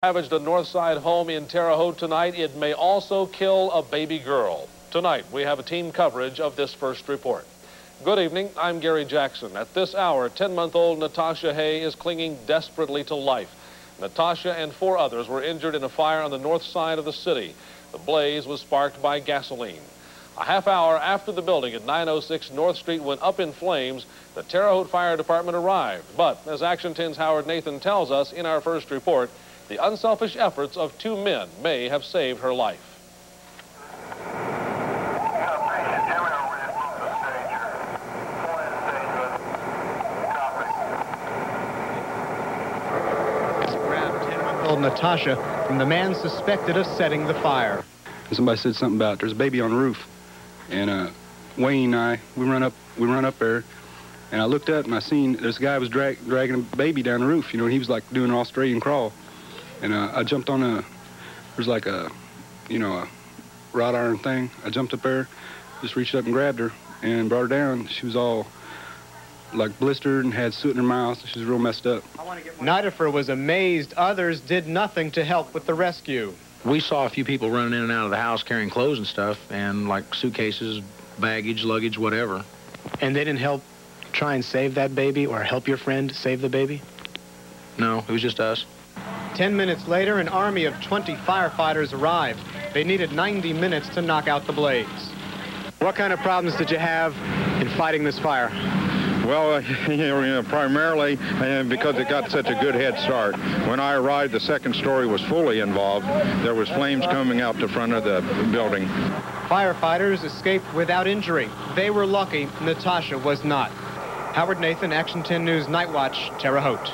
Ravaged a north side home in Terre Haute tonight. It may also kill a baby girl. Tonight, we have a team coverage of this first report. Good evening, I'm Gary Jackson. At this hour, 10-month-old Natasha Hay is clinging desperately to life. Natasha and 4 others were injured in a fire on the north side of the city. The blaze was sparked by gasoline. A half hour after the building at 906 North Street went up in flames, the Terre Haute Fire Department arrived. But, as Action 10's Howard Nathan tells us in our first report, the unselfish efforts of 2 men may have saved her life. Grabbed 10-month-old Natasha from the man suspected of setting the fire. Somebody said something about there's a baby on the roof, and Wayne and I, we run up there, and I looked up and I seen this guy was dragging a baby down the roof. You know, and he was like doing an Australian crawl. And I jumped on there's like a wrought iron thing. I jumped up there, just reached up and grabbed her and brought her down. She was all like blistered and had soot in her mouth. She was real messed up. Nidifer was amazed others did nothing to help with the rescue. We saw a few people running in and out of the house carrying clothes and stuff, and like suitcases, baggage, luggage, whatever. And they didn't help try and save that baby or help your friend save the baby? No, it was just us. 10 minutes later, an army of 20 firefighters arrived. They needed 90 minutes to knock out the blaze. What kind of problems did you have in fighting this fire? Well, primarily because it got such a good head start. When I arrived, the second story was fully involved. There was flames coming out the front of the building. Firefighters escaped without injury. They were lucky. Natasha was not. Howard Nathan, Action 10 News Night Watch, Terre Haute.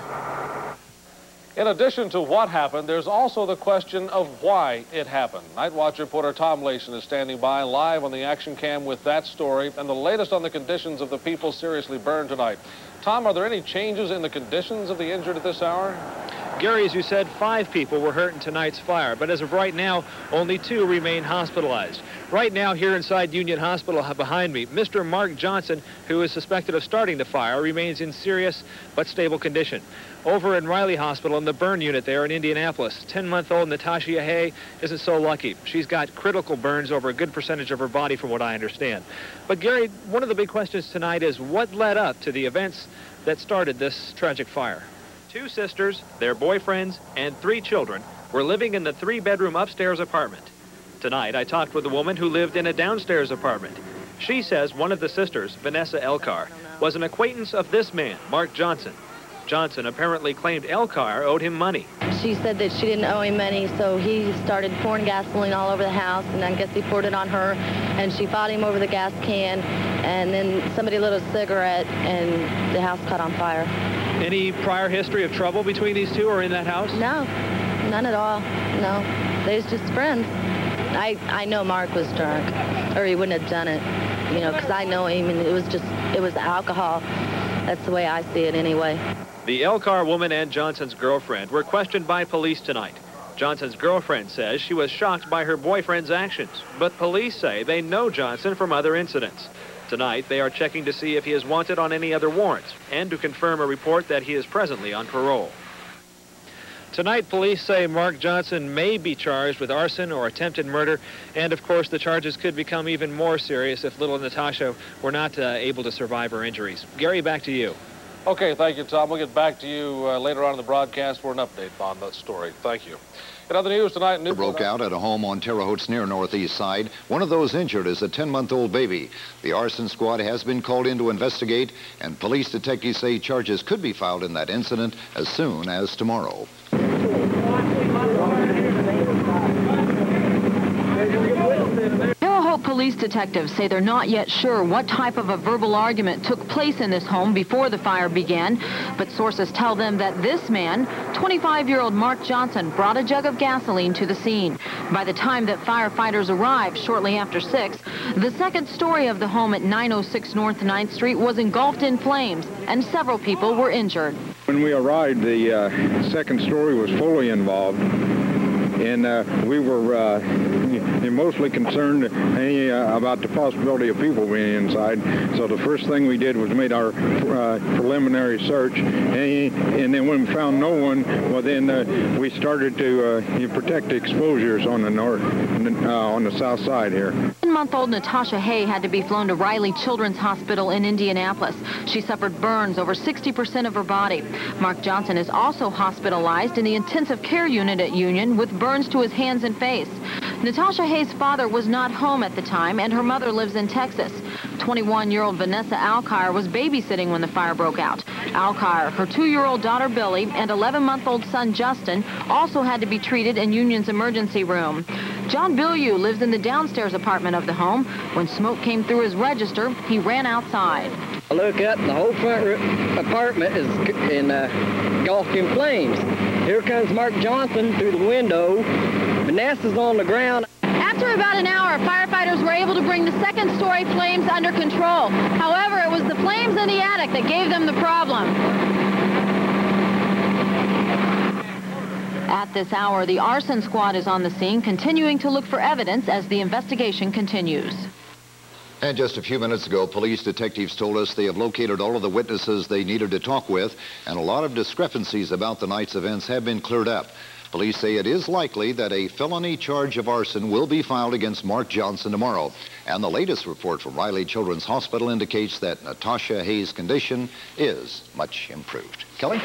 In addition to what happened, there's also the question of why it happened. Night Watch reporter Tom Layson is standing by live on the action cam with that story and the latest on the conditions of the people seriously burned tonight. Tom, are there any changes in the conditions of the injured at this hour? Gary, as you said, 5 people were hurt in tonight's fire, but as of right now, only 2 remain hospitalized. Right now, here inside Union Hospital behind me, Mr. Mark Johnson, who is suspected of starting the fire, remains in serious but stable condition. Over in Riley Hospital in the burn unit there in Indianapolis, 10-month-old Natasha Hay isn't so lucky. She's got critical burns over a good percentage of her body, from what I understand. But Gary, one of the big questions tonight is what led up to the events that started this tragic fire? 2 sisters, their boyfriends, and 3 children were living in the 3-bedroom upstairs apartment. Tonight, I talked with a woman who lived in a downstairs apartment. She says one of the sisters, Vanessa Elcar, was an acquaintance of this man, Mark Johnson. Johnson apparently claimed Elcar owed him money. She said that she didn't owe him money, so he started pouring gasoline all over the house, and I guess he poured it on her, and she fought him over the gas can, and then somebody lit a cigarette, and the house caught on fire. Any prior history of trouble between these 2 or in that house? No, none at all. No, they was just friends. I know Mark was drunk, or he wouldn't have done it, you know, because I know him, and it was alcohol. That's the way I see it anyway. The Elcar woman and Johnson's girlfriend were questioned by police tonight. Johnson's girlfriend says she was shocked by her boyfriend's actions, but police say they know Johnson from other incidents. Tonight, they are checking to see if he is wanted on any other warrants and to confirm a report that he is presently on parole. Tonight, police say Mark Johnson may be charged with arson or attempted murder, and of course the charges could become even more serious if little Natasha were not able to survive her injuries. Gary, back to you. Okay, thank you, Tom. We'll get back to you later on in the broadcast for an update on that story. Thank you. In other news tonight, broke out at a home on Terre Haute's near northeast side. One of those injured is a 10-month-old baby. The arson squad has been called in to investigate, and police detectives say charges could be filed in that incident as soon as tomorrow. Police detectives say they're not yet sure what type of a verbal argument took place in this home before the fire began, but sources tell them that this man, 25-year-old Mark Johnson, brought a jug of gasoline to the scene. By the time that firefighters arrived shortly after 6, the second story of the home at 906 North 9th Street was engulfed in flames, and several people were injured. When we arrived, the second story was fully involved. and we were mostly concerned about the possibility of people being inside. So the first thing we did was made our preliminary search, and then when we found no one, well, then we started to protect the exposures on the north, on the south side here. 10-month-old Natasha Hay had to be flown to Riley Children's Hospital in Indianapolis. She suffered burns over 60% of her body. Mark Johnson is also hospitalized in the intensive care unit at Union with burns to his hands and face. Natasha Hay's father was not home at the time, and her mother lives in Texas. 21-year-old Vanessa Alkire was babysitting when the fire broke out. Alkire, her 2-year-old daughter Billy, and 11-month-old son Justin also had to be treated in Union's emergency room. John Bilyeu lives in the downstairs apartment of the home. When smoke came through his register, he ran outside. I look up, and the whole front apartment is engulfed in flames. Here comes Mark Johnson through the window. Vanessa's on the ground. After about an hour, firefighters were able to bring the second-story flames under control. However, it was the flames in the attic that gave them the problem. At this hour, the arson squad is on the scene, continuing to look for evidence as the investigation continues. And just a few minutes ago, police detectives told us they have located all of the witnesses they needed to talk with, and a lot of discrepancies about the night's events have been cleared up. Police say it is likely that a felony charge of arson will be filed against Mark Johnson tomorrow. And the latest report from Riley Children's Hospital indicates that Natasha Hay's condition is much improved. Kelly?